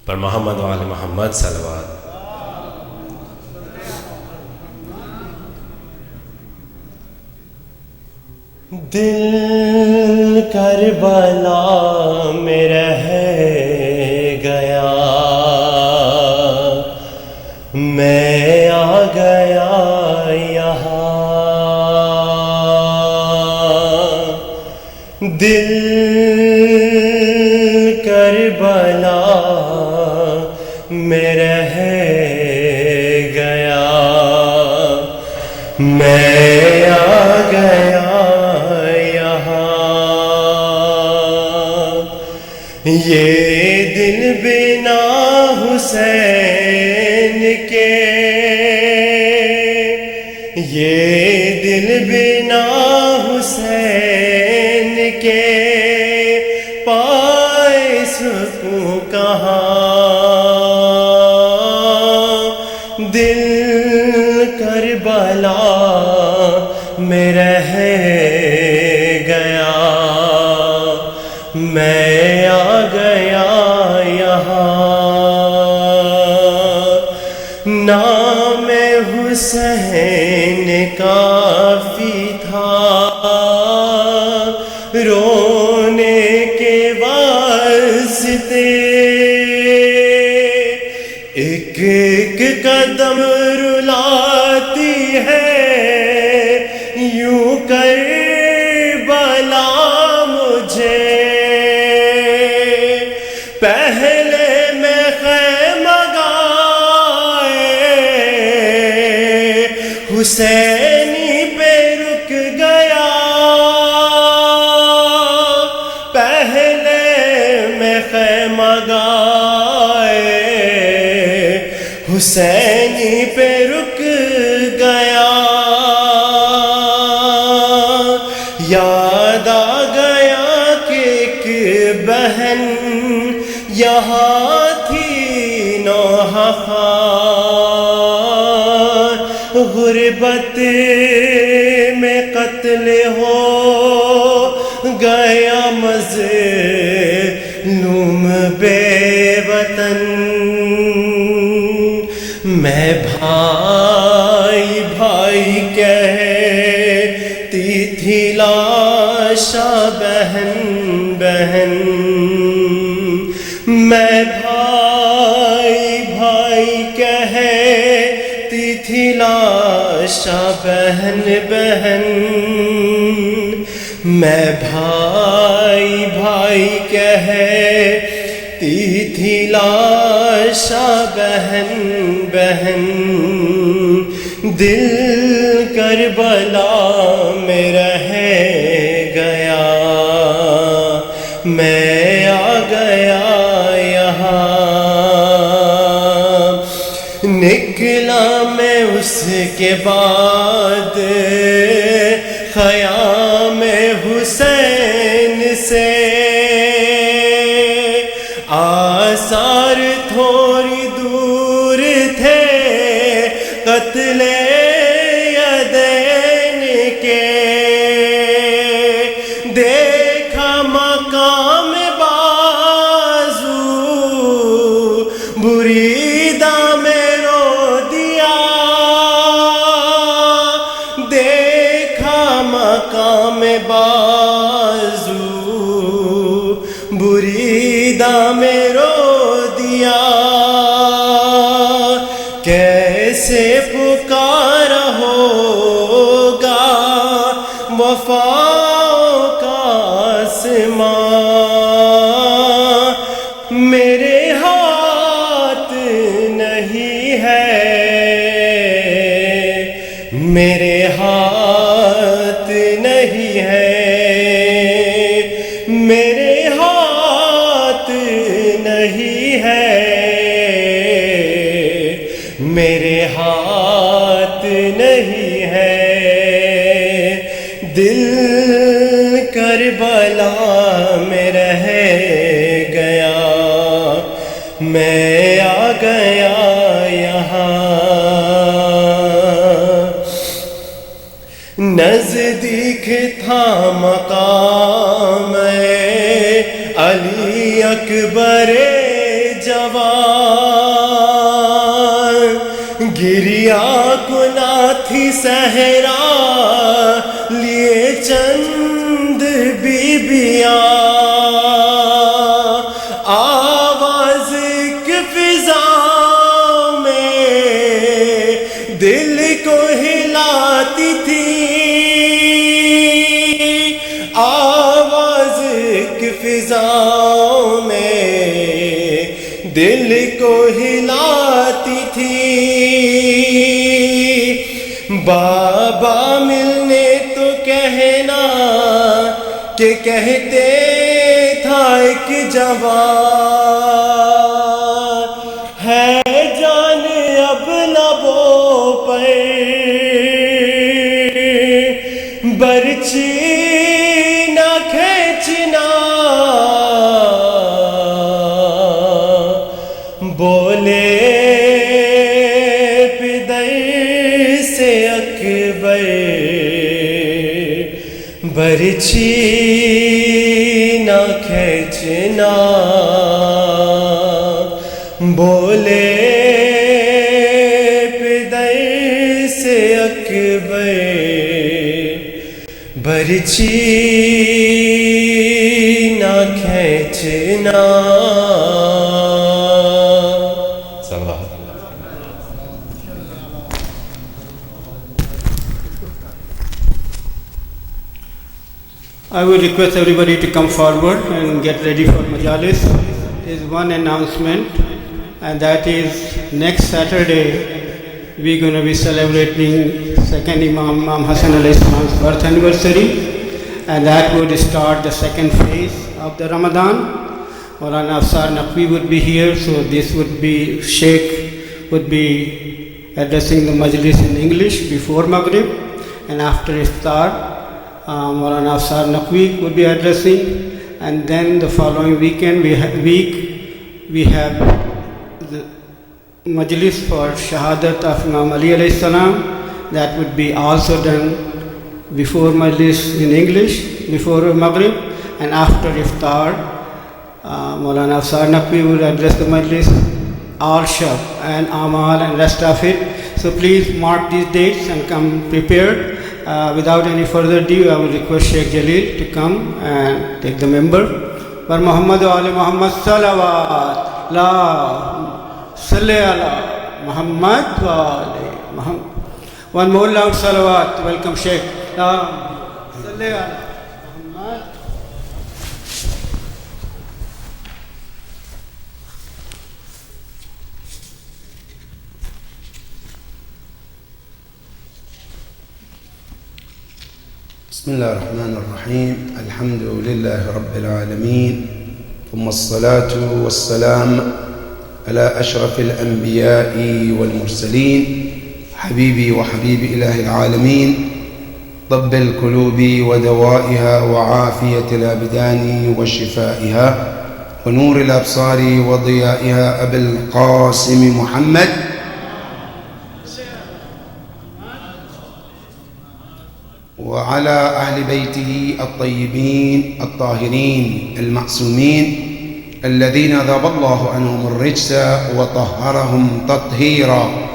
پر محمد و آل محمد صلوات۔ دل کربلا میں رہ گیا، میں آ گیا یہاں۔ دل کربلا میں رہ گیا، میں آ گیا یہاں۔ یہ دل بنا حسین کے، یہ دل بنا حسین کے پائے سکوں کہاں۔ دل کربلا میں رہ گیا، میں آ گیا یہاں۔ نام حسین کافی تھا رونے کے واسطے، ایک ایک قدم رلاتی ہے یوں کربلا مجھے۔ پہلے میں خیمہ گائے حسینی پہ رک گیا، پہلے میں خیمہ گائے حسینی پہ رک گیا۔ یاد آ گیا کہ ایک بہن یہاں تھی نوحہ خان، غربت میں قتل ہو گیا مظلوم بے وطن۔ میں بھائی بھائی کہتی تھی لاشا بہن بہن، میں بھائی بھائی کہتی تھی لاشا بہن بہن، میں بھائی بھائی کہتی تھی لاشا بہن بہن۔ دل کربلا میں رہ گیا، میں آ گیا یہاں۔ نکلا میں اس کے بعد خیام حسین سے، آثار تھوڑی دور تھے قتل یدین کے۔ دیکھا مقام بازو بریدہ میں رو دیا، دیکھا مقام بازو بریدہ میں رو دیا۔ کیسے پکارا ہوگا وفا کا آسماں، میرے ہاتھ نہیں ہے، میرے ہاتھ نہیں ہے، میرے ہاتھ نہیں ہے، میرے ہاتھ نہیں ہے۔ دل کربلا میں رہ گیا، میں آ گیا یہاں۔ نزدیک تھا مقام علی اکبر جوان، सहरा लिए चंद बीबियाँ, आवाज की फिजाओं में दिल को हिलाती थी, आवाज की फिजाओं में दिल को हिलाती थी। बाबा मिलने तो कहना कि कहते था एक जवान, है जान अब लबों पर बरछी न खींचना, बोले पिदर से अकबर बरछी न खींचना, बोले पिदर से अकबर बरछी न खींचना। I would request everybody to come forward and get ready for Majalis. There is one announcement, and that is next Saturday we're going to be celebrating second Imam Hassan alayhi salam's birth anniversary, and that would start the second phase of the Ramadan. Maulana Afsar Naqvi would be here, so this would be Sheikh would be addressing the Majlis in English before Maghrib, and after Iftar Maulana Afsar Naqvi would be addressing, and then the following weekend we have the Majlis for Shahadat of Imam Ali alayhi salam. That would be also done before Majlis in English, before Maghrib, and after Iftar Maulana Afsar Naqvi would address the Majlis, Arshab and Amal and rest of it. So please mark these dates and come prepared. Without any further ado, I will request Sheikh Jalil to come and take the member. Par Muhammad wa ali Muhammad salawat, la salli ala Muhammad wa ali Muhammad. One more loud salawat. Welcome Sheikh. La salli ala Muhammad. بسم الله الرحمن الرحيم. الحمد لله رب العالمين، ثم الصلاة والسلام على أشرف الأنبياء والمرسلين، حبيبي وحبيب إله العالمين، طب القلوب ودوائها وعافية الأبدان وشفائها ونور الأبصار وضيائها أبي القاسم محمد وعلى أهل بيته الطيبين الطاهرين المعصومين الذين ذهب الله عنهم الرجس وطهرهم تطهيرا.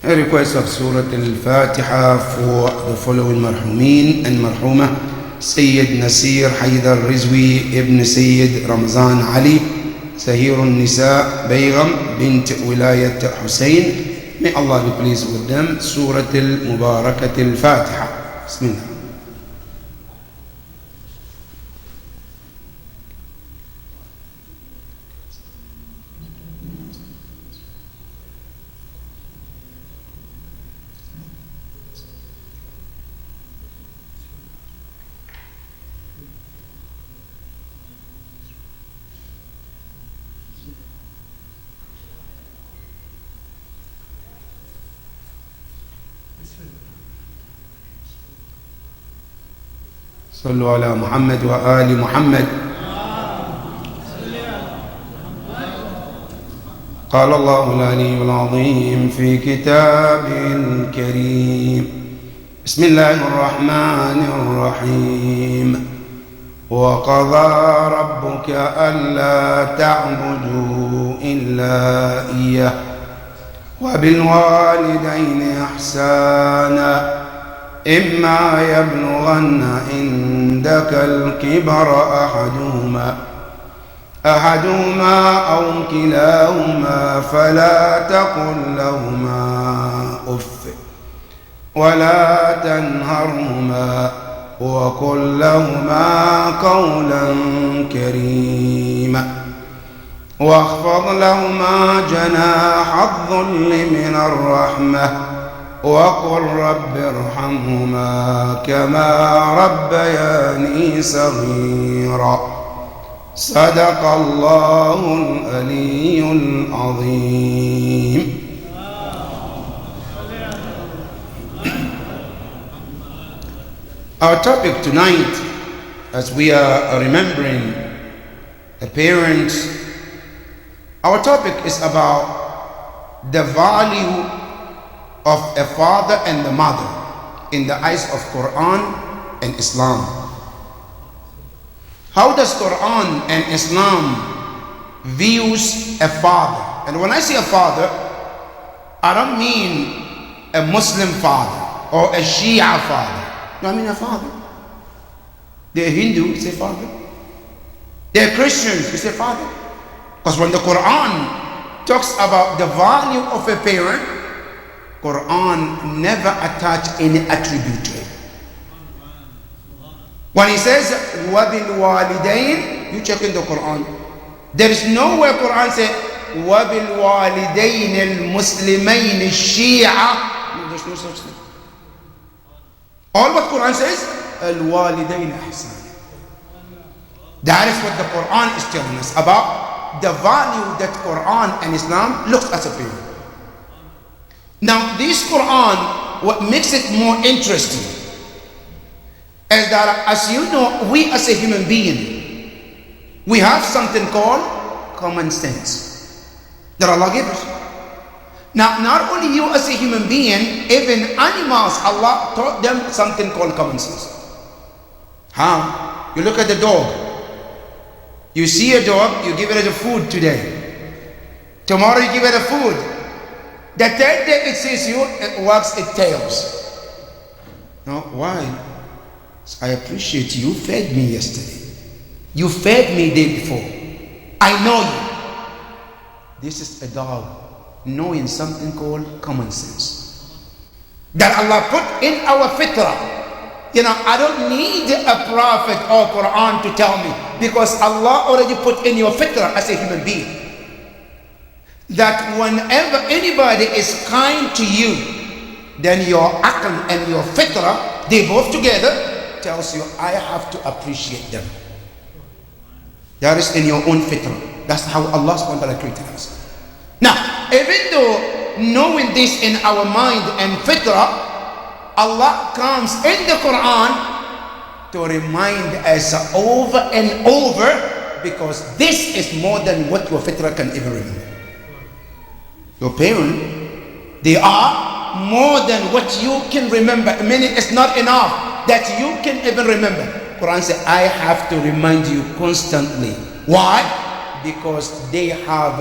A request of Surah Al-Fatiha for the following marhumin and marhumah: Sayyid Nasir Haydar Rizwi ibn Sayyid Ramzan Ali, Sahir al-Nisa Baygham bint Wilayat Hussein. May Allah be pleased with them. Surah Al-Mubarakat Al-Fatiha. Bismillah. صلوا على محمد وآل محمد. قال الله العلي العظيم في كتابه الكريم: بسم الله الرحمن الرحيم. وقضى ربك ألا تعبدوا إلا إياه وبالوالدين إحسانا إما يبلغن عندك الكبر أحدهما أو كلاهما فلا تقل لهما أف ولا تنهرهما وقل لهما قولا كريما واخفض لهما جناح الذل من الرحمة وقل رب ارحمهما كما ربياني صغيرا صدق الله العلي العظيم. Our topic tonight, as we are remembering the parents, our topic is about the value of a father and a mother in the eyes of Quran and Islam. How does Quran and Islam views a father? And when I say a father, I don't mean a Muslim father or a Shia father. No, I mean a father. They're Hindu, it's a father. They're Christians, it's a father. Because when the Quran talks about the value of a parent, Quran never attach any attribute to it. When he says وَبِالْوَالِدَيْنِ, you check in the Quran. There is nowhere Quran says وَبِالْوَالِدَيْنِ الْمُسْلِمَيْنِ الشِّيعَةِ. No, there's no such thing. All what Quran says, الْوَالِدَيْنِ إِحْسَانًا. That is what the Quran is telling us about the value that Quran and Islam looks at a parent. Now this Quran, what makes it more interesting is that, as you know, we as a human being, we have something called common sense that Allah gave us. Now, not only you as a human being, even animals, Allah taught them something called common sense. How? You look at the dog. You see a dog, you give it a food today. Tomorrow you give it a food. The third day it sees you, it wags its tails. No, why? I appreciate you fed me yesterday. You fed me the day before. I know you. This is a dog knowing something called common sense that Allah put in our fitrah. You know, I don't need a prophet or Quran to tell me, because Allah already put in your fitrah as a human being that whenever anybody is kind to you, then your aql and your fitrah, they both together tells you, I have to appreciate them. That is in your own fitrah. That's how Allah subhanahu wa ta'ala created us. Now, even though knowing this in our mind and fitrah, Allah comes in the Quran to remind us over and over, because this is more than what your fitrah can ever remember. Your parents, they are more than what you can remember. Meaning it's not enough that you can even remember. Quran says, I have to remind you constantly. Why? Because they have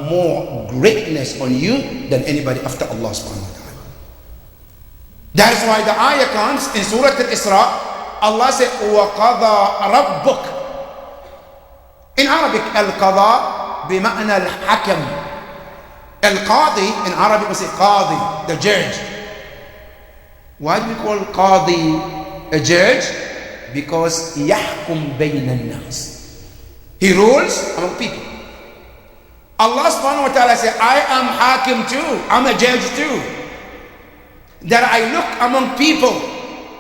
more greatness on you than anybody after Allah subhanahu wa ta'ala. That is why the ayah comes in Surah Al-Isra. Allah said, وَقَضَى رَبُّكَ. In Arabic, al-qadha bima'na al-hakam. Al-qadi in Arabic we say qadi, the judge. Why do we call qadi a judge? Because yahkum bayna an-nas. He rules among people. Allah subhanahu wa ta'ala says, I am hakim too. I'm a judge too. That I look among people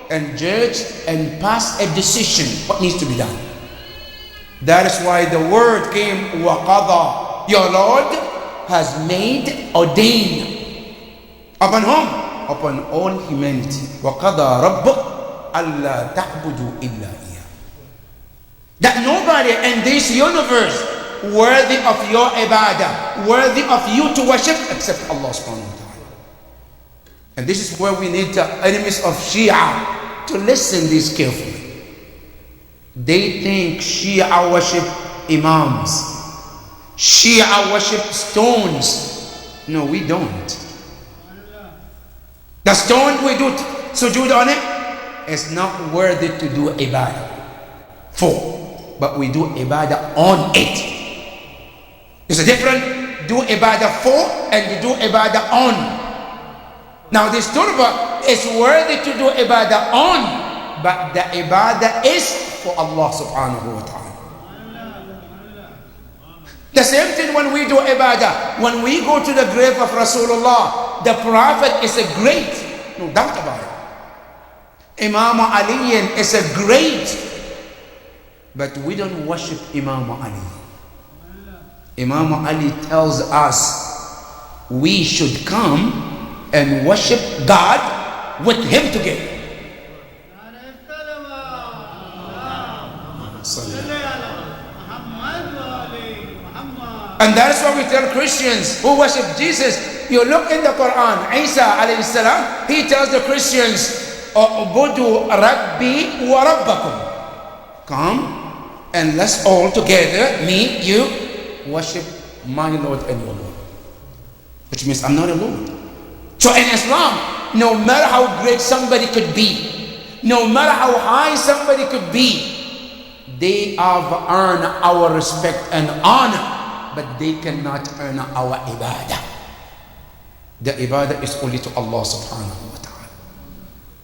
and judge and pass a decision what needs to be done. That is why the word came waqada. Your Lord has made, ordained. Upon whom? Upon all humanity. Waqada rabbuk alla ta'budu illa iya. That nobody in this universe worthy of your ibadah, worthy of you to worship except Allah subhanahu wa ta'ala. And this is where we need the enemies of Shia to listen this carefully. They think Shia worship imams. Shia worship stones. No, we don't. The stone we do sujood on it is not worthy to do ibadah for, but we do ibadah on it. There's a difference, do ibadah for and you do ibadah on. Now this turba is worthy to do ibadah on, but the ibadah is for Allah subhanahu wa ta'ala. The same thing when we do ibadah. When we go to the grave of Rasulullah, the Prophet is a great, no doubt about it. Imam Ali is a great, but we don't worship Imam Ali. Imam Ali tells us we should come and worship God with him together. And that's why we tell Christians who worship Jesus, you look in the Quran, Isa alayhi salam, he tells the Christians, Ubudu Rabbi wa Rabbakum. Come and let's all together, me, you, worship my Lord and your Lord. Which means I'm not alone. So in Islam, no matter how great somebody could be, no matter how high somebody could be, they have earned our respect and honor, but they cannot earn our ibadah. The ibadah is only to Allah subhanahu wa ta'ala.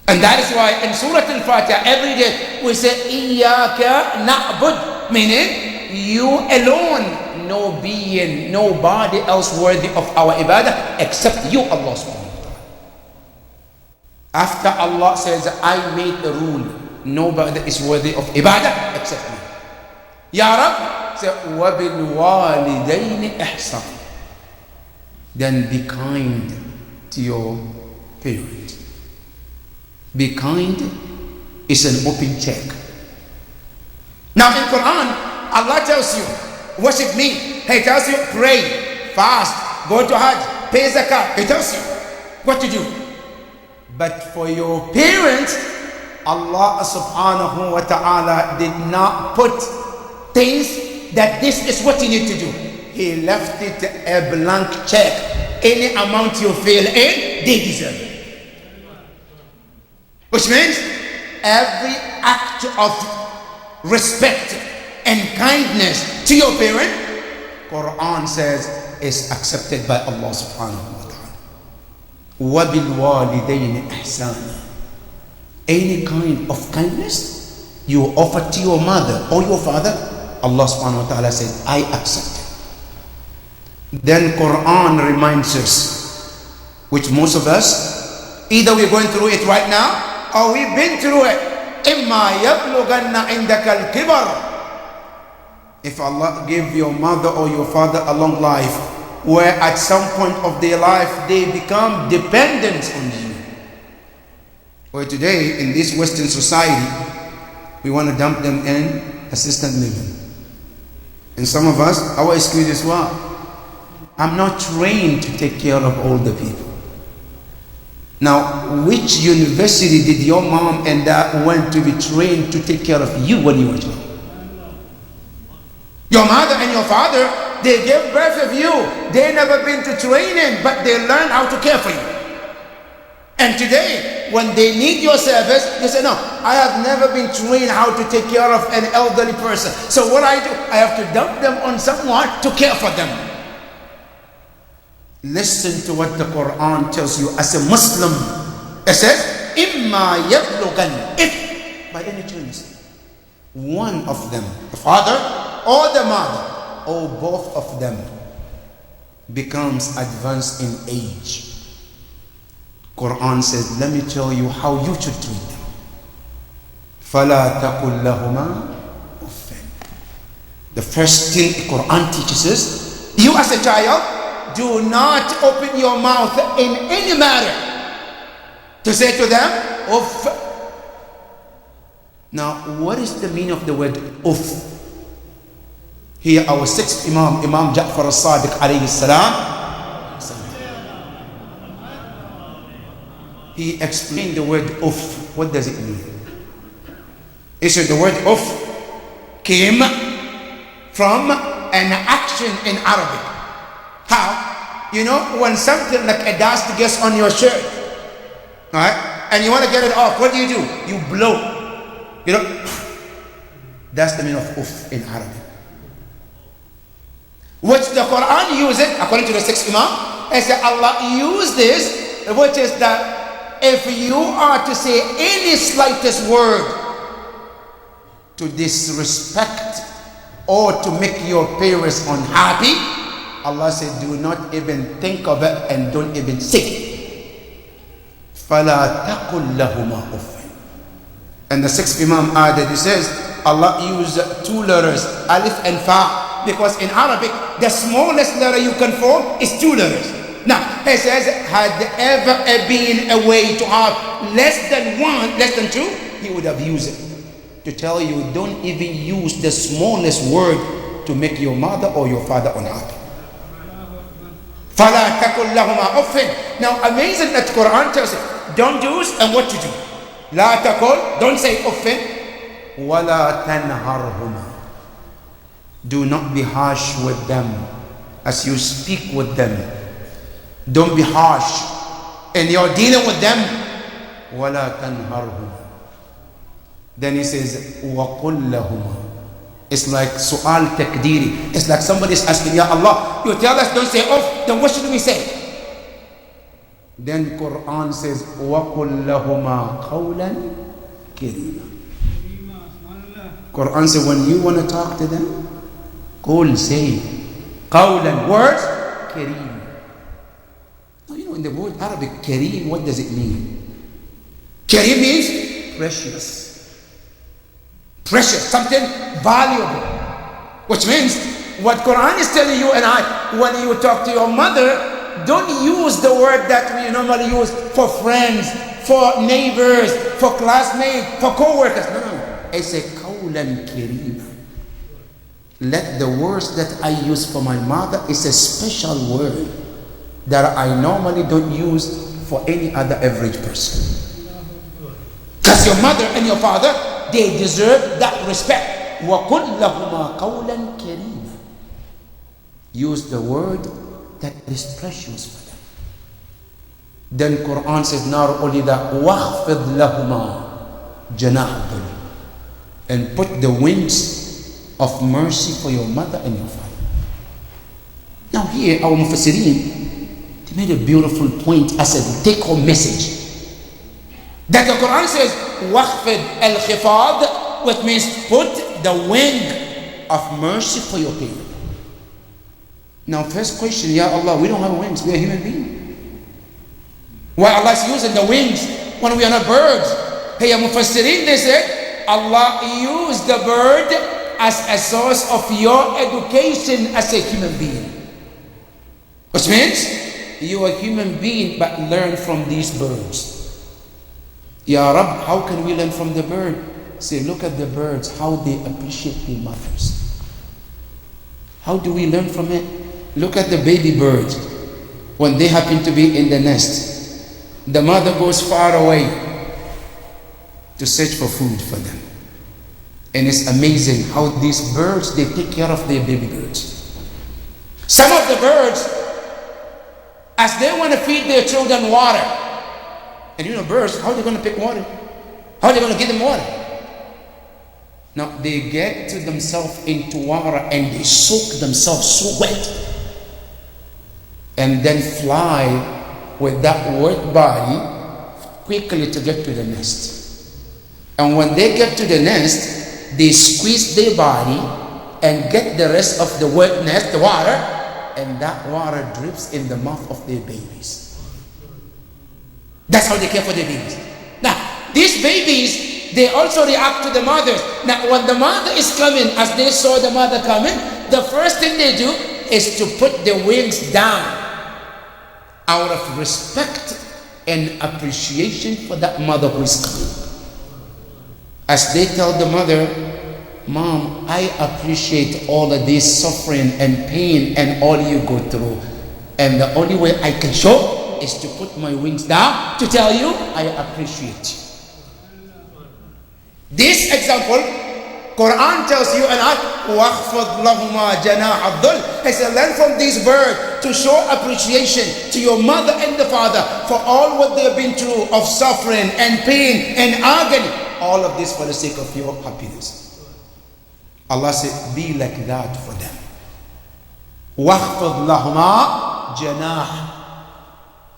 And that is why in Surah Al-Fatiha every day we say Iyaka na'bud, meaning you alone, no being, nobody else worthy of our ibadah except you, Allah subhanahu wa ta'ala. After Allah says, I made the rule, nobody is worthy of ibadah except me. Ya Rab, say, وَبِالْوَالِدَيْنِ إِحْسَانًا. Then be kind to your parent. Be kind is an open check. Now in Quran, Allah tells you, worship me. He tells you, pray, fast, go to Hajj, pay zakat. He tells you what to do. But for your parents, Allah subhanahu wa ta'ala did not put things that this is what you need to do. He left it a blank check. Any amount you fill in, they deserve it. Which means every act of respect and kindness to your parent, Quran says, is accepted by Allah subhanahu wa ta'ala. وَبِالْوَالِدَيْنِ إِحْسَانًا. Any kind of kindness you offer to your mother or your father, Allah subhanahu wa ta'ala said, I accept it. Then Quran reminds us, which most of us, either we're going through it right now, or we've been through it. إِمَّا يَبْلُغَنَّ عِنْدَكَ الْكِبَرِ. If Allah give your mother or your father a long life, where at some point of their life they become dependent on you. Where today in this Western society, we want to dump them in assisted living. And some of us, our excuse is, well, I'm not trained to take care of older people. Now, which university did your mom and dad went to be trained to take care of you when you were young? Your mother and your father, they gave birth of you. They never been to training, but they learn how to care for you. And today, when they need your service, they say, no, I have never been trained how to take care of an elderly person. So what I do, I have to dump them on someone to care for them. Listen to what the Quran tells you as a Muslim. It says, إِمَّا يَبْلُغَنْ. If, by any chance, one of them, the father or the mother, or both of them, becomes advanced in age, Quran says, let me tell you how you should treat them. فَلَا تَقُلْ لَهُمَا أُفٍّ. The first thing the Quran teaches us, you as a child, do not open your mouth in any matter to say to them, uff. Now, what is the meaning of the word uff? Here, our sixth Imam, Imam Ja'far al-Sadiq alayhi salam, he explained the word uff. What does it mean? He said the word uff came from an action in Arabic. How? You know, when something like a dust gets on your shirt, right, and you want to get it off, what do? You blow. You know, that's the meaning of uff in Arabic. Which the Quran uses, according to the sixth Imam, and say Allah used this, which is that if you are to say any slightest word to disrespect or to make your parents unhappy, Allah said, do not even think of it and don't even say it. فَلَا تَقُلْ لَهُمَا أُفٍّ. And the sixth Imam added, he says, Allah used two letters, alif and fa, because in Arabic, the smallest letter you can form is two letters. Now, he says, had ever been a way to have less than one, less than two, he would have used it. To tell you, don't even use the smallest word to make your mother or your father unhappy. فَلَا تَقُلْ لَهُمَا أُفٍّ. Now, amazing that Quran tells you, don't use and what to do. لَا تَقُلْ, don't say أُفٍّ. وَلَا تَنْهَرْهُمَا. Do not be harsh with them as you speak with them. Don't be harsh and you're dealing with them. وَلَا تَنْهَرْهُمَا. Then he says, وَقُلْ لَهُمَا. It's like su'al takdiri. It's like somebody is asking, Ya Allah, you tell us don't say off, then what should we say? Then Quran says, وَقُلْ لَهُمَا قَوْلًا كَرِيمًا. Quran says, when you want to talk to them, قُل, say, قَوْلًا, words, كَرِيمًا. Now you know in the word Arabic, kareem, what does it mean? Kareem means precious. Precious, something valuable. Which means, what Quran is telling you and I, when you talk to your mother, don't use the word that we normally use for friends, for neighbors, for classmates, for co-workers. No. It's a qawlan kareema. Let the words that I use for my mother is a special word that I normally don't use for any other average person. Because your mother and your father, they deserve that respect. وَقُلْ لَهُمَا قَوْلًا كَرِيمًا. Use the word that is precious for them. Then Quran says, not only that, وَخْفِضْ لَهُمَا جَنَاحَ. And put the wings of mercy for your mother and your father. Now here, our Mufassirin, they made a beautiful point as a take-home message. That the Quran says, وَخْفِضْ الْخِفَاض, which means put the wing of mercy for your parent. Now first question, Ya Allah, we don't have wings, we are human beings. Why Allah is using the wings when we are not birds? Hey, Mufassirin, they said, Allah used the bird as a source of your education as a human being. Which means, you are a human being, but learn from these birds. Ya Rab, how can we learn from the bird? Say, look at the birds, how they appreciate their mothers. How do we learn from it? Look at the baby birds. When they happen to be in the nest, the mother goes far away to search for food for them. And it's amazing how these birds, they take care of their baby birds. Some of the birds, as they want to feed their children water, and you know birds, how are they going to pick water? How are they going to give them water? Now they get to themselves into water and they soak themselves so wet. And then fly with that wet body quickly to get to the nest. And when they get to the nest, they squeeze their body and get the rest of the wet nest, the water, and that water drips in the mouth of their babies. That's how they care for their babies. Now, these babies, they also react to the mothers. Now, when the mother is coming, as they saw the mother coming, the first thing they do is to put the wings down out of respect and appreciation for that mother who is coming. As they tell the mother, Mom, I appreciate all of this suffering and pain and all you go through. And the only way I can show is to put my wings down to tell you I appreciate you. This example Quran tells you and I, وَاخْفِضْ لَهُمَا جَنَاحَ الذُّلِّ. He said, learn from these words to show appreciation to your mother and the father for all what they've been through of suffering and pain and agony. All of this for the sake of your happiness. Allah said, be like that for them. وَاخْفِضْ لَهُمَا جَنَاحَ.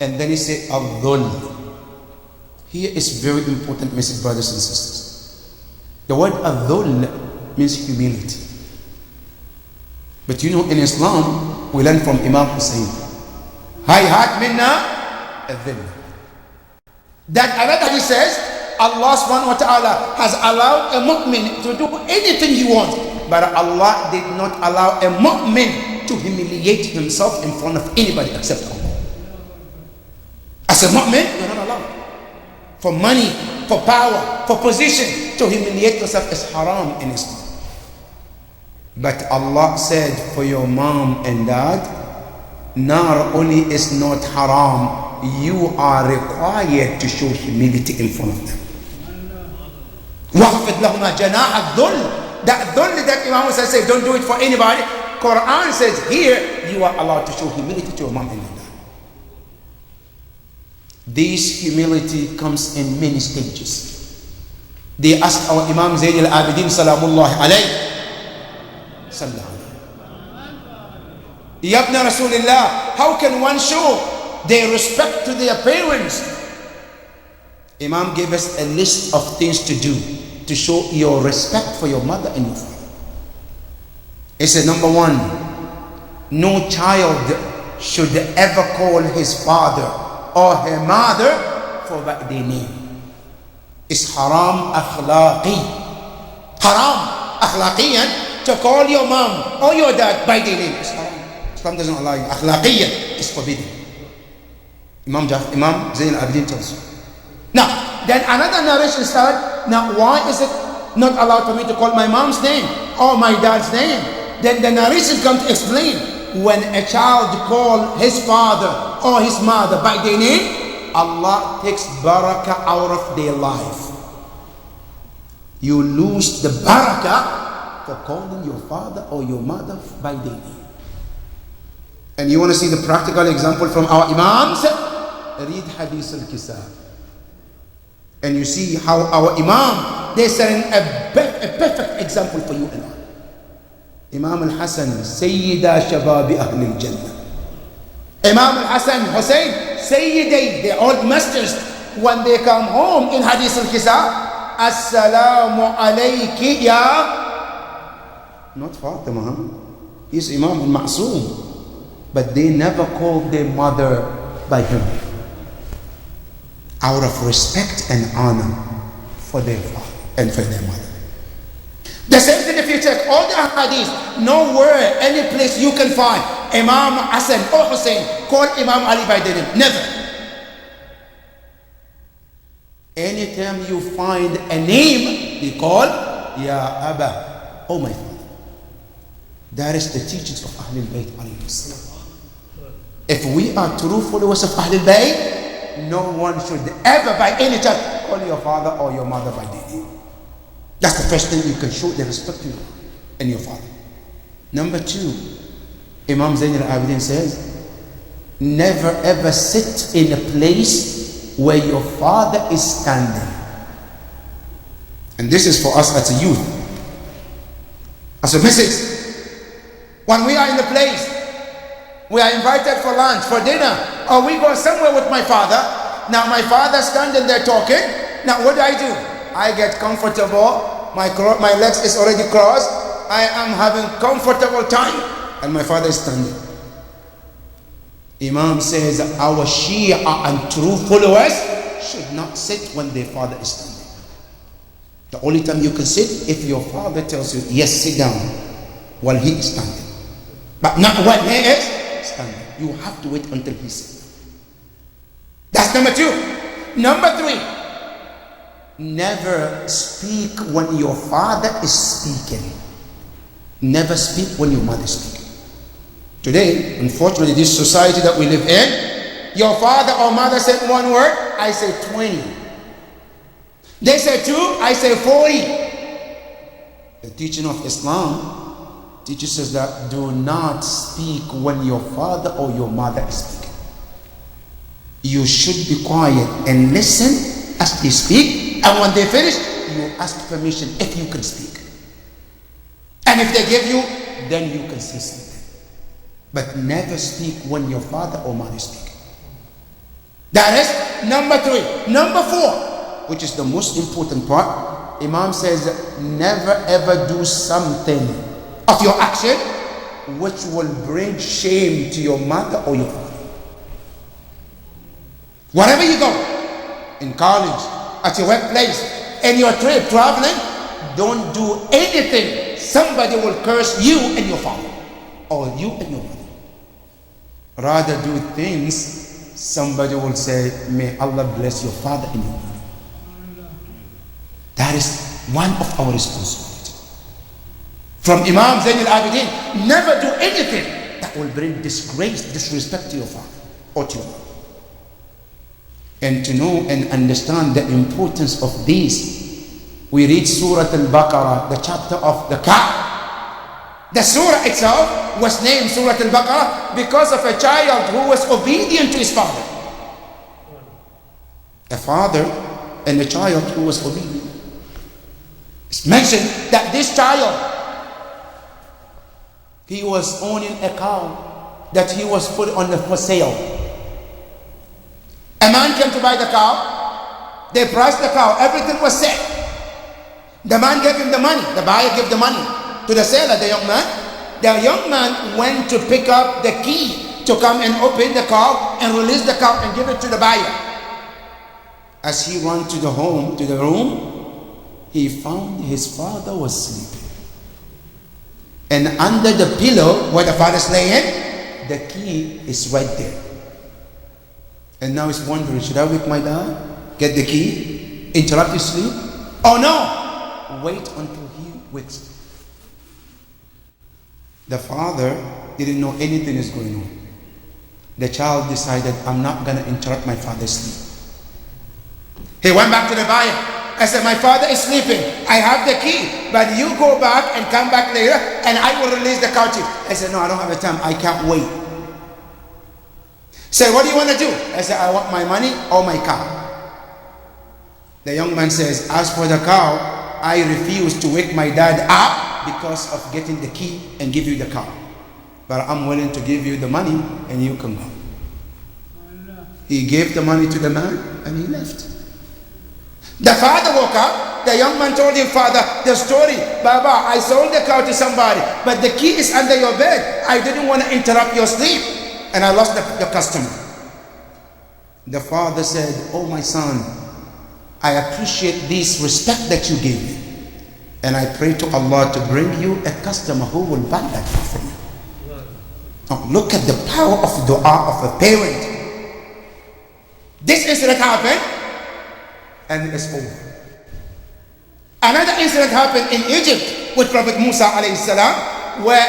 And then he said, الذُّلِّ. Here is very important message, brothers and sisters. The word adhul means humility. But you know, in Islam, we learn from Imam Hussein, hayhat minna adhil. That another he says, Allah subhanahu wa ta'ala has allowed a mu'min to do anything he wants. But Allah did not allow a mu'min to humiliate himself in front of anybody except Allah. As a mu'min, you're not allowed. For money, for power, for position, to humiliate yourself is haram in Islam. But Allah said for your mom and dad, not only is not haram, you are required to show humility in front of them. وَخْفِضْ لَهُمَا جَنَاحَ الذُّلِّ. That dhul that Imam Hussein said, don't do it for anybody. Quran says here, you are allowed to show humility to your mom and dad. This humility comes in many stages. They asked our Imam Zayn al-Abidin Salamullah alayhi, Ya ibn Rasulullah, how can one show their respect to their parents? Imam gave us a list of things to do to show your respect for your mother and your father. He said, number one, no child should ever call his father or her mother for their name. It's haram akhlaqi. Haram akhlaqiyan to call your mom or your dad by their name. It's haram. Islam doesn't allow you. Akhlaqiyan is forbidden. Imam Zayn al-Abidin tells you. Now, then another narration started. Now, why is it not allowed for me to call my mom's name or my dad's name? Then the narration comes to explain. When a child calls his father or his mother by their name, Allah takes barakah out of their life. You lose the barakah for calling your father or your mother by their name. And you want to see the practical example from our Imams? Read Hadith al-Kisa. And you see how our Imam, they set a perfect example for you and I. Imam al-Hasan, Sayyida Shababi Ahl al-Jannah. Imam al-Hasan, Hussein, Sayyidi, the old masters, when they come home in Hadith al-Kisa, Assalamu alayki ya, not Fatima, huh? He's Imam al-Ma'soom. But they never called their mother by him, out of respect and honor for their father and for their mother. The same thing if you check all the hadith, nowhere, any place you can find Imam Hassan or Hussein call Imam Ali by their name. Never. Anytime you find a name, they call Ya Abba, oh my father. That is the teachings of Ahlul Bayt alayhi salam. If we are true followers of Ahlul Bayt, no one should ever by any chance call your father or your mother by their name. That's the first thing you can show the respect to you and your father. Number two, Imam Zayn al-Abidin says, never ever sit in a place where your father is standing. And this is for us as a youth, as a message. When we are in the place, we are invited for lunch, for dinner, or we go somewhere with my father. Now my father standing there talking. Now what do? I get comfortable, my legs is already crossed, I am having comfortable time, and my father is standing. Imam says our Shia and true followers should not sit when their father is standing. The only time you can sit if your father tells you, yes, sit down, while he is standing. But not when he is standing. You have to wait until he sits. That's number two. Number three, never speak when your father is speaking. Never speak when your mother is speaking. Today, unfortunately, this society that we live in, your father or mother said one word, I say 20. They say 2, I say 40. The teaching of Islam teaches us that do not speak when your father or your mother is speaking. You should be quiet and listen as they speak, and when they finish, you ask permission if you can speak. And if they give you, then you can say something. But never speak when your father or mother is speaking. That is number 3. Number 4, which is the most important part, Imam says, never ever do something of your action which will bring shame to your mother or your father. Wherever you go, in college, at your workplace, in your trip, traveling, don't do anything somebody will curse you and your father, or you and your mother. Rather do things somebody will say, may Allah bless your father and your mother. That is one of our responsibilities. From Imam Zayn al-Abidin, never do anything that will bring disgrace, disrespect to your father or to your mother. And to know and understand the importance of this, we read Surah Al-Baqarah, the chapter of the Ka'bah. The surah itself was named Surah Al-Baqarah because of a child who was obedient to his father. A father and a child who was obedient. It's mentioned that this child, he was owning a cow that he was put on for sale. A man came to buy the cow. They priced the cow. Everything was set. The man gave him the money. The buyer gave the money to the seller, the young man. The young man went to pick up the key to come and open the cow and release the cow and give it to the buyer. As he ran to the home, to the room, he found his father was sleeping. And under the pillow where the father's laying, the key is right there. And now he's wondering, should I wake my dad? Get the key? Interrupt his sleep? Oh no! Wait until he wakes up. The father didn't know anything is going on. The child decided, I'm not going to interrupt my father's sleep. He went back to the buyer. I said, my father is sleeping. I have the key, but you go back and come back later and I will release the cow to you. I said, no, I don't have the time. I can't wait. Said, what do you want to do? I said, I want my money or my cow. The young man says, as for the cow, I refuse to wake my dad up because of getting the key and give you the cow. But I'm willing to give you the money and you can go. He gave the money to the man and he left. The father woke up. The young man told his father the story. Baba, I sold the cow to somebody, but the key is under your bed. I didn't want to interrupt your sleep. And I lost the customer. The father said, oh my son, I appreciate this respect that you gave me. And I pray to Allah to bring you a customer who will buy that from you. Now look at the power of dua of a parent. This incident happened and it's over. Another incident happened in Egypt with Prophet Musa alayhi salam, where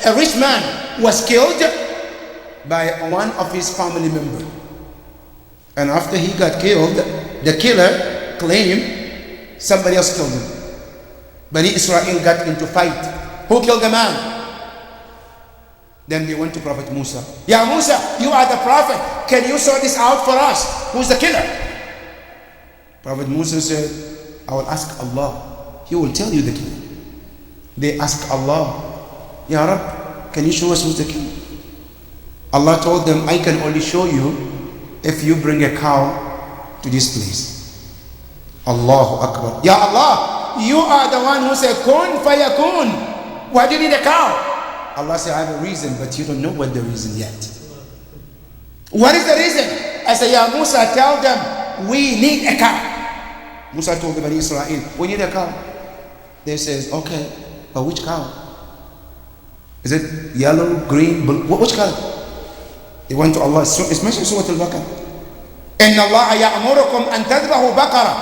a rich man was killed by one of his family members. And after he got killed, the killer claimed somebody else killed him. Bani Israel got into fight. Who killed the man? Then they went to Prophet Musa. Ya Musa, you are the prophet. Can you sort this out for us? Who's the killer? Prophet Musa said, I will ask Allah. He will tell you the killer. They asked Allah, Ya Rab, can you show us who's the killer? Allah told them, I can only show you if you bring a cow to this place. Allahu Akbar. Ya Allah, you are the one who said, Kun fayakun. Why do you need a cow? Allah said, I have a reason, but you don't know what the reason yet. What is the reason? I said, Ya Musa, tell them, we need a cow. Musa told the Bani Israel, we need a cow. They says, okay, but which cow? Is it yellow, green, blue? Which color? They went to Allah. It's mentioned in Surah Al-Baqarah. Inna Allah ya'murukum an tadbahu baqarah.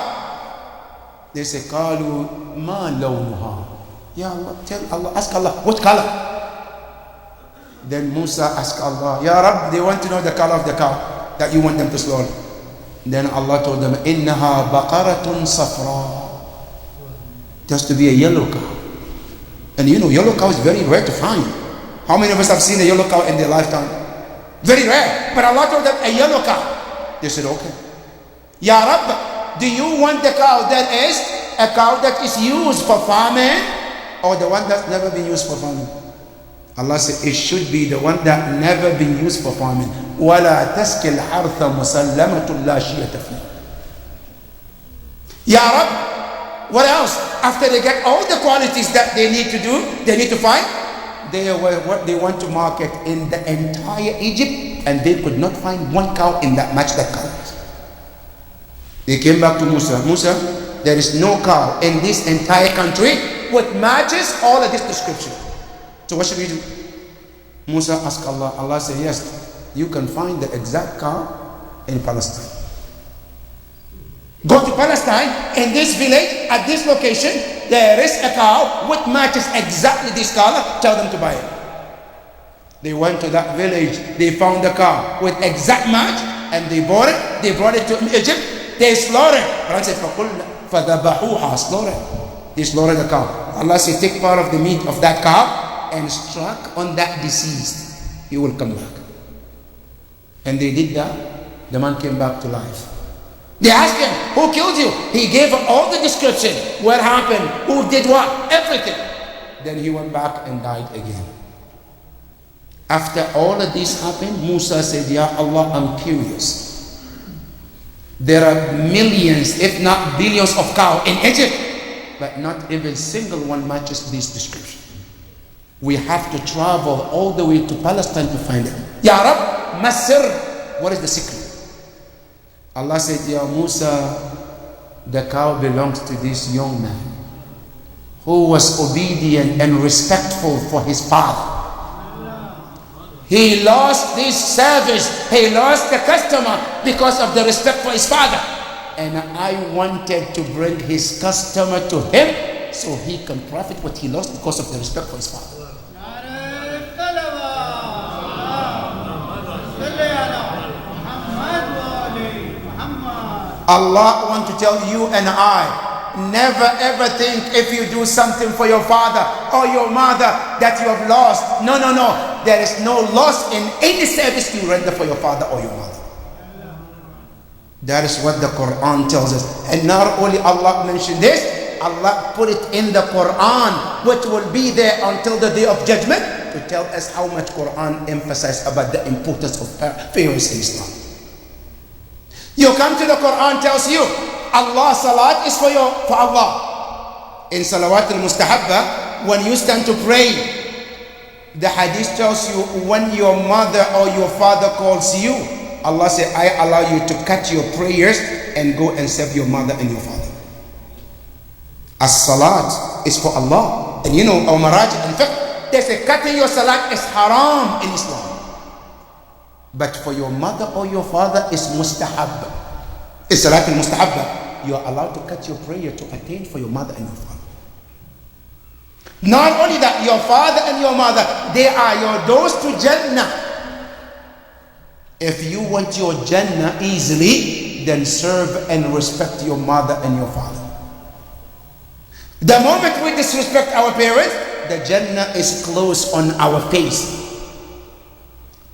They say, Qalu ma lawnuha. Ya Allah, tell Allah, ask Allah, what color? Then Musa asked Allah, Ya Rab, they want to know the color of the cow that you want them to slaughter. Then Allah told them, Innaha baqaratun safra. It has to be a yellow cow. And you know, yellow cow is very rare to find. How many of us have seen a yellow cow in their lifetime? Very rare. But Allah told them a yellow cow. They said, okay. Ya Rabb, do you want the cow that is a cow that is used for farming, or the one that's never been used for farming? Allah said, it should be the one that never been used for farming. وَلَا تَسْكِ الْحَرْثَ مُسَلَّمَةٌ لَا شِيَةَ فِيهِ. Ya Rab, what else? After they get all the qualities that they need to do, they need to find, they were what they want to market in the entire Egypt, and they could not find one cow in that match that cow. They came back to Musa. Musa, there is no cow in this entire country which matches all of this description. So what should we do? Musa asked Allah. Allah said, yes, you can find the exact cow in Palestine. Go to Palestine, in this village, at this location, there is a cow which matches exactly this color. Tell them to buy it. They went to that village, they found the cow with exact match, and they bought it. They brought it to Egypt. They slaughtered. Allah said, فَذَبَحُوهَا, slaughter. They slaughtered the cow. Allah said, take part of the meat of that cow and struck on that deceased. He will come back. And they did that. The man came back to life. They asked him, who killed you? He gave all the description. What happened? Who did what? Everything. Then he went back and died again. After all of this happened, Musa said, Ya Allah, I'm curious. There are millions, if not billions of cows in Egypt, but not even single one matches this description. We have to travel all the way to Palestine to find it. Ya Rab, Masr, what is the secret? Allah said, Ya Musa, the cow belongs to this young man who was obedient and respectful for his father. He lost this service, he lost the customer because of the respect for his father. And I wanted to bring his customer to him so he can profit what he lost because of the respect for his father. Allah wants to tell you and I, never ever think if you do something for your father or your mother that you have lost. No, no, no. There is no loss in any service you render for your father or your mother. That is what the Quran tells us. And not only Allah mentioned this, Allah put it in the Quran, which will be there until the day of judgment, to tell us how much Quran emphasizes about the importance of parents in Islam. You come to the Quran, tells you Allah salat is for Allah. In salawat al-mustahabba, when you stand to pray, the hadith tells you when your mother or your father calls you, Allah said, I allow you to cut your prayers and go and serve your mother and your father. As-salat is for Allah. And you know, our maraj, in fact, they say cutting your salat is haram in Islam. But for your mother or your father, it's mustahab. It's salat al-mustahabba. You are allowed to cut your prayer to attain for your mother and your father. Not only that, your father and your mother, they are your doors to Jannah. If you want your Jannah easily, then serve and respect your mother and your father. The moment we disrespect our parents, the Jannah is closed on our face.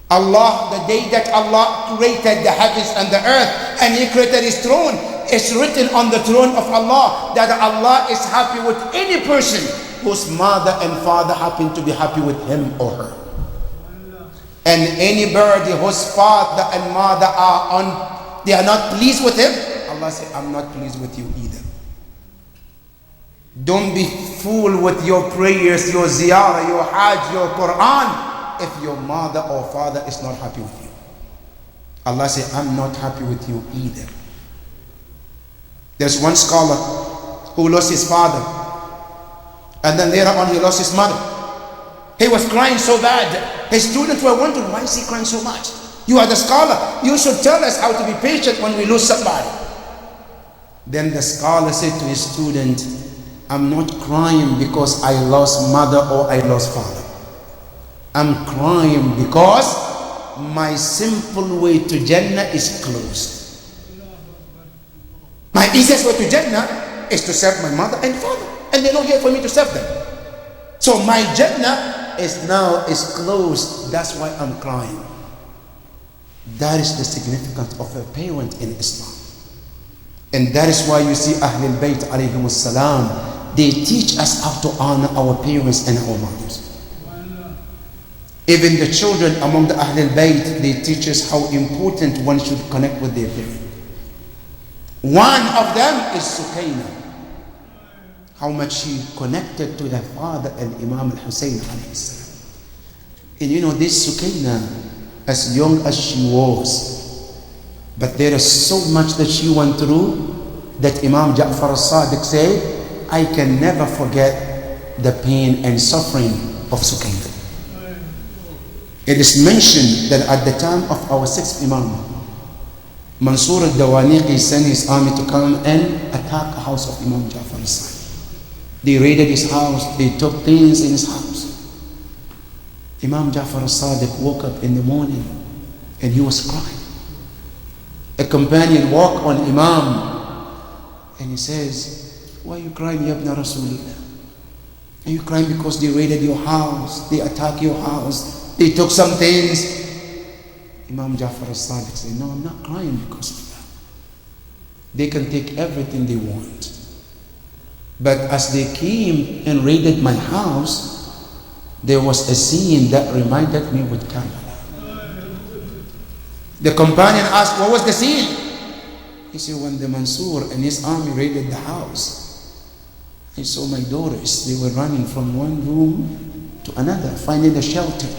Allah, the day that Allah created the heavens and the earth and He created His throne, it's written on the throne of Allah that Allah is happy with any person whose mother and father happen to be happy with him or her. And anybody whose father and mother they are not pleased with him, Allah says, I'm not pleased with you either. Don't be fooled with your prayers, your ziyarah, your hajj, your Quran, if your mother or father is not happy with you. Allah says, I'm not happy with you either. There's one scholar who lost his father, and then later on he lost his mother. He was crying so bad. His students were wondering, why is he crying so much? You are the scholar. You should tell us how to be patient when we lose somebody. Then the scholar said to his student, I'm not crying because I lost mother or I lost father. I'm crying because my simple way to Jannah is closed. My easiest way to Jannah is to serve my mother and father. and they're not here for me to serve them. So my Jannah is closed. That's why I'm crying. That is the significance of a parent in Islam. And that is why you see Ahlul Bayt alayhim salam, they teach us how to honor our parents and our mothers. Even the children among the Ahlul Bayt, they teach us how important one should connect with their parents. One of them is Sukaina. How much she connected to her father and Imam al-Hussein alayhi salam. And you know, this Sukaina, as young as she was, but there is so much that she went through that Imam Ja'far al-Sadiq said, I can never forget the pain and suffering of Sukaina. It is mentioned that at the time of our sixth Imam, Mansur al-Dawaniqi sent his army to come and attack the house of Imam Ja'far al-Sadiq. They raided his house, they took things in his house. Imam Ja'far al-Sadiq woke up in the morning and he was crying. A companion walked on Imam and he says, why are you crying, Ya Ibn Rasulillah? Are you crying because they raided your house, they attacked your house, they took some things? Imam Ja'far al-Sadiq said, no, I'm not crying because of that. They can take everything they want. But as they came and raided my house, there was a scene that reminded me with Karbala. The companion asked, what was the scene? He said, when the Mansur and his army raided the house, I saw my daughters. They were running from one room to another, finding a shelter.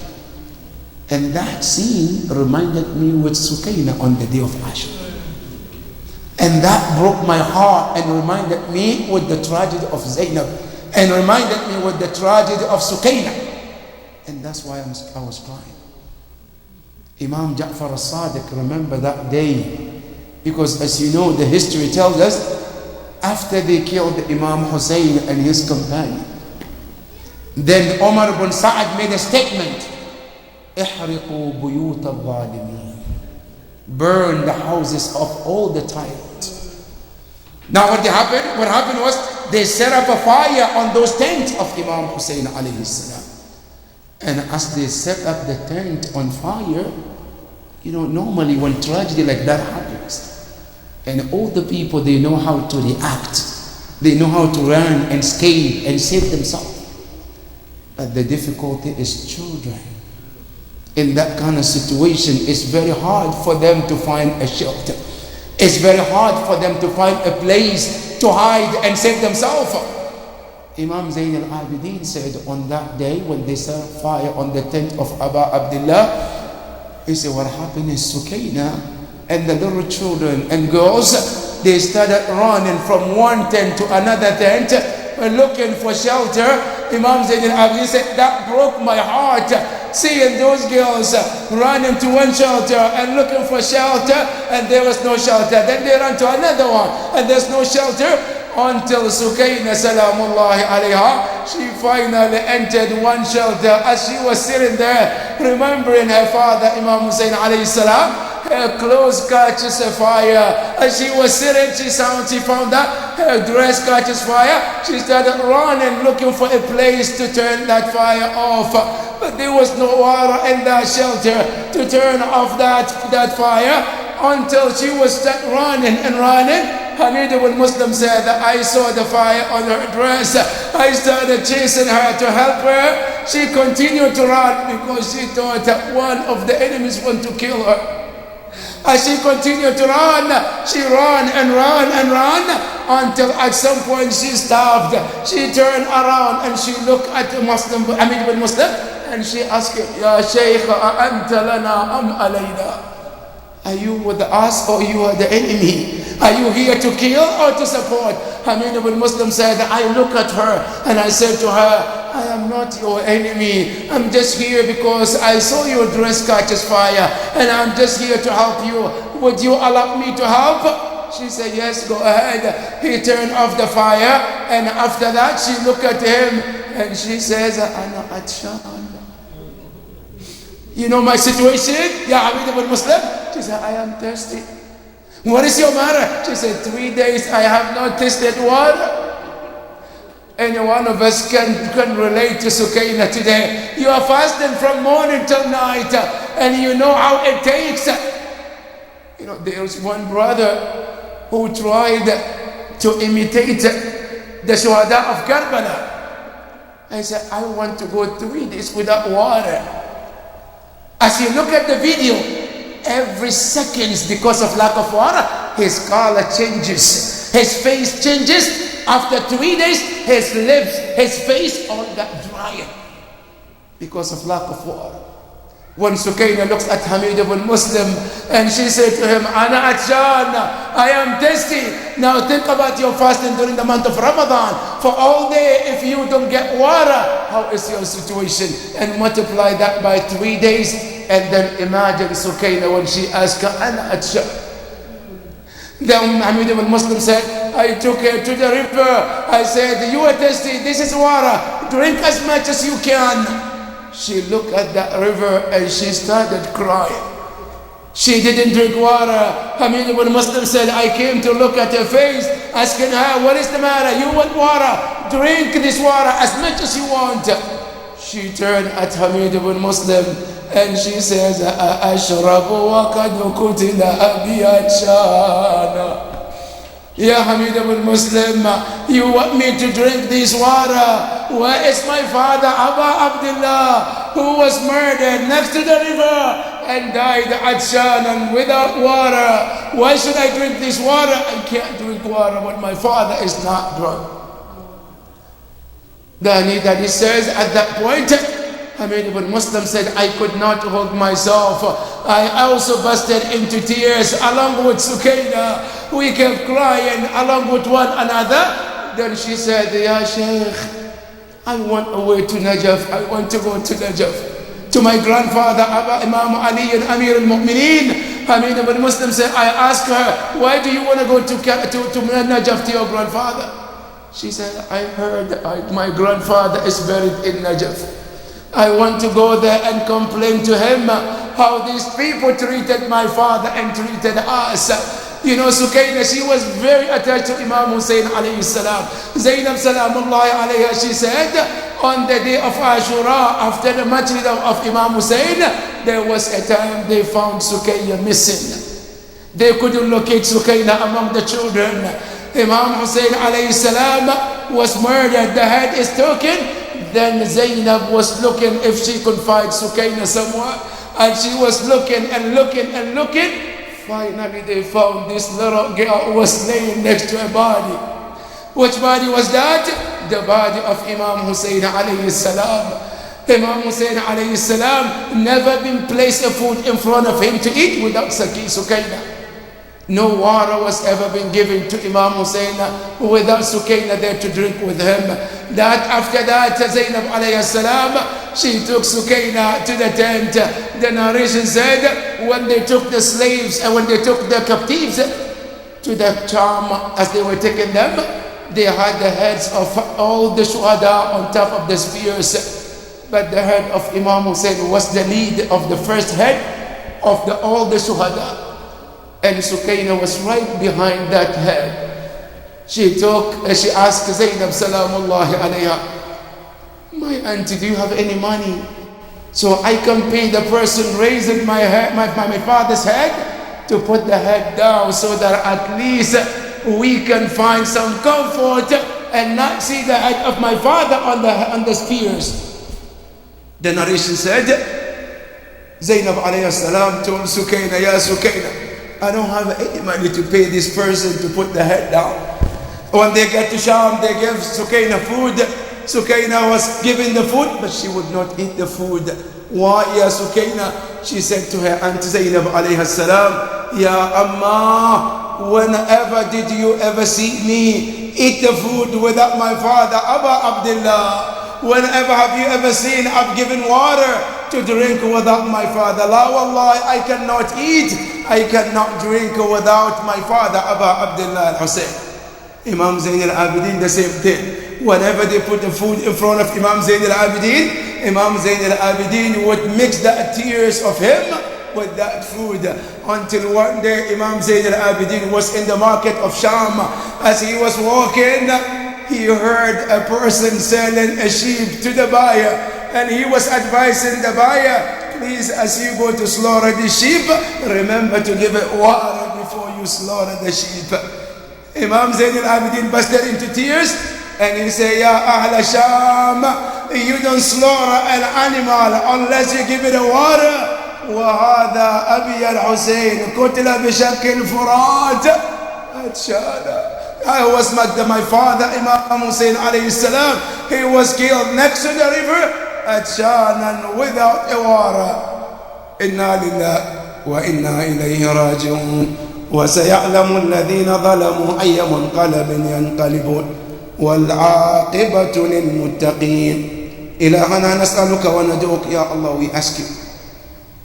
And that scene reminded me with Sukaina on the day of Ashura. And that broke my heart and reminded me with the tragedy of Zainab and reminded me with the tragedy of Sukaina. And that's why I was crying. Imam Ja'far al-Sadiq remembered that day because, as you know, the history tells us after they killed Imam Hussein and his companion, then Umar ibn Sa'ad made a statement, احرقوا بيوت الظالمين, burn the houses of all the tyrants. Now what happened? What happened was they set up a fire on those tents of Imam Hussein alayhi salam. And as they set up the tent on fire, you know, normally when tragedy like that happens, and all the people, they know how to react, they know how to run and escape and save themselves. But the difficulty is children. In that kind of situation, it's very hard for them to find a shelter. It's very hard for them to find a place to hide and save themselves. Imam Zayn al-Abidin said on that day when they set fire on the tent of Aba Abdullah, he said what happened is Sukaina and the little children and girls, they started running from one tent to another tent looking for shelter. Imam Zayn al-Abidin said that broke my heart, seeing those girls running to one shelter and looking for shelter, and there was no shelter. Then they ran to another one and there's no shelter, until Sukaina salamullahi alayha, she finally entered one shelter. As she was sitting there remembering her father Imam Hussein alayhi salam, her clothes catches a fire. As she was sitting, she found that her dress catches fire. She started running looking for a place to turn that fire off, but there was no water in that shelter to turn off that fire, until she was stuck running and running. Hamid ibn Muslim said that I saw the fire on her dress. I started chasing her to help her. She continued to run because she thought that one of the enemies want to kill her. As she continued to run, she ran and ran and ran until at some point she stopped. She turned around and she looked at Hamid ibn Muslim and she asked him, Ya Shaykh, a'anta lana am alayna? Are you with us or you are the enemy? Are you here to kill or to support? Hamid ibn Muslim said, I look at her and I said to her, I am not your enemy. I'm just here because I saw your dress catches fire and I'm just here to help you. Would you allow me to help? She said, yes, go ahead. He turned off the fire, and after that she looked at him and she says, Ana atshan. You know my situation? Ya Hamid ibn Muslim? She said, I am thirsty. What is your matter? She said, 3 days I have not tasted water. Any one of us can relate to Sukaina today. You are fasting from morning till night, and you know how it takes. You know, there's one brother who tried to imitate the Shuhada of Karbala. I said, I want to go 3 days without water. As you look at the video, every second, because of lack of water, his color changes, his face changes. After 3 days, his lips, his face all got dry because of lack of water. When Sukaina looks at Hamid ibn Muslim and she said to him, Ana Atshan, I am thirsty. Now think about your fasting during the month of Ramadan. For all day, if you don't get water, how is your situation? And multiply that by 3 days. And then imagine Sukaina when she asked, Ana Atshan. Then Hamid ibn Muslim said, I took her to the river. I said, you are thirsty, this is water. Drink as much as you can. She looked at that river and she started crying. She didn't drink water. Hamid ibn Muslim said, I came to look at her face, asking her, what is the matter? You want water? Drink this water as much as you want. She turned at Hamid ibn Muslim and she says, Ashrabu wa qad kutila abi Atshan. Ya Hamid ibn Muslim, you want me to drink this water? Where is my father, Aba Abdullah, who was murdered next to the river and died Atshan and without water? Why should I drink this water? I can't drink water when my father is not drunk. Then he says, at that point, Hamid ibn Muslim said, I could not hold myself. I also busted into tears along with Sukaina. We kept crying along with one another. Then she said, Ya Shaykh, I want away to Najaf. I want to go to Najaf. To my grandfather, Imam Ali and Amir al-Mu'mineen. Hamid ibn Muslim said, I asked her, why do you want to go to Najaf to your grandfather? She said, I heard my grandfather is buried in Najaf. I want to go there and complain to him how these people treated my father and treated us. You know, Sukaina, she was very attached to Imam Hussein alayhi salam. Zainab salamullahi alayha, she said, on the day of Ashura, after the martyrdom of Imam Hussein, there was a time they found Sukaina missing. They couldn't locate Sukaina among the children. Imam Hussein alayhi salam was murdered, the head is taken. Then Zainab was looking if she could find Sukaina somewhere. And she was looking and looking and looking. Finally they found this little girl was laying next to a body. Which body was that? The body of Imam Hussein alayhi salam. Imam Hussein alayhi salam never been placed a food in front of him to eat without Sukaina. No water was ever been given to Imam Hussein without Sukaina there to drink with him. That after that, Zainab alayhi salam, she took Sukaina to the tent. The narration said, when they took the slaves and when they took the captives to the Sham, as they were taking them, they had the heads of all the shuhada on top of the spears. But the head of Imam Hussein was the lead of the first head of all the shuhada. And Sukaina was right behind that head. She asked Zainab salamullahi alayha, my auntie, do you have any money? So I can pay the person raising my father's head to put the head down so that at least we can find some comfort and not see the head of my father on the spears. The narration said, Zainab alayhi salam told Sukaina, Ya Sukaina, I don't have any money to pay this person to put the head down. When they get to Sham, they gave Sukaina food. Sukaina was given the food, but she would not eat the food. Why, Ya Sukaina? She said to her Aunt Zainab alayhi salam, Ya Amma, whenever did you ever see me eat the food without my father, Aba Abdullah? Whenever have you ever seen I've given water to drink without my father? La wallahi, I cannot eat, I cannot drink without my father, Aba Abdullah al-Hussein. Imam Zayn al-Abidin, the same thing. Whenever they put the food in front of Imam Zayn al-Abidin, Imam Zayn al-Abidin would mix the tears of him with that food. Until one day Imam Zayn al-Abidin was in the market of Sham. As he was walking, he heard a person selling a sheep to the buyer, and he was advising the buyer, please, as you go to slaughter the sheep, remember to give it water before you slaughter the sheep. Imam Zain al-Abidin busted into tears and he said, Ya Ahl Sham, you don't slaughter an animal unless you give it a water. وهذا أبي الحسين قتل بشك الفرات أتشانا. I was my father Imam Hussein alayhi salam, he was killed next to the river أتشانا without a water. إنا لله وإنا إليه راجعون وسيعلم الذين ظلموا أي منقلب ينقلبون والعاقبة للمتقين. إلهنا نسألك وندعوك يا الله, we ask you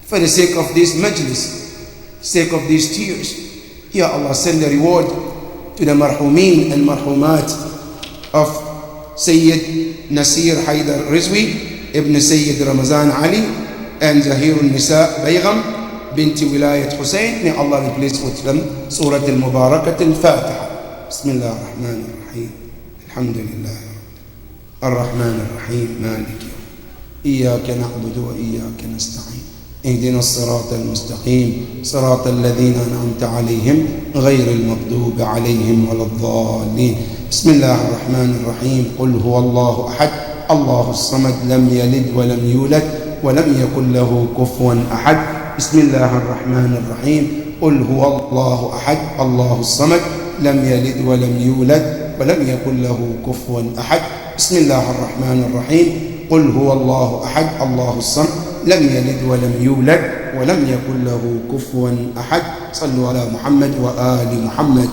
for the sake of this majlis, sake of these tears, Ya Allah, send the reward to the marhumin and marhumat of Sayyid Nasir Haidar Rizwi ibn Sayyid Ramazan Ali and Zahir al-Nisa Baygham binti Wilayat Hussein. May Allah replace with them Surah al-Mubarakat al-Fatiha. Bismillah ar-Rahman ar-Rahim. Alhamdulillah ar-Rahman ar-Rahim Malik yawm. Iyaka na'budu wa iyaka nasta'in. اهدنا الصراط المستقيم صراط الذين أنعمت عليهم غير المغضوب عليهم ولا الضالين. بسم الله الرحمن الرحيم. قل هو الله أحد الله الصمد لم يلد ولم يولد ولم يكن له كفوا أحد. بسم الله الرحمن الرحيم. قل هو الله أحد الله الصمد لم يلد ولم يولد ولم يكن له كفوا أحد. بسم الله الرحمن الرحيم. قل هو الله أحد الله الصمد لم يلد ولم يولد ولم يكن له كفوا أحد. صلوا على محمد وآل محمد.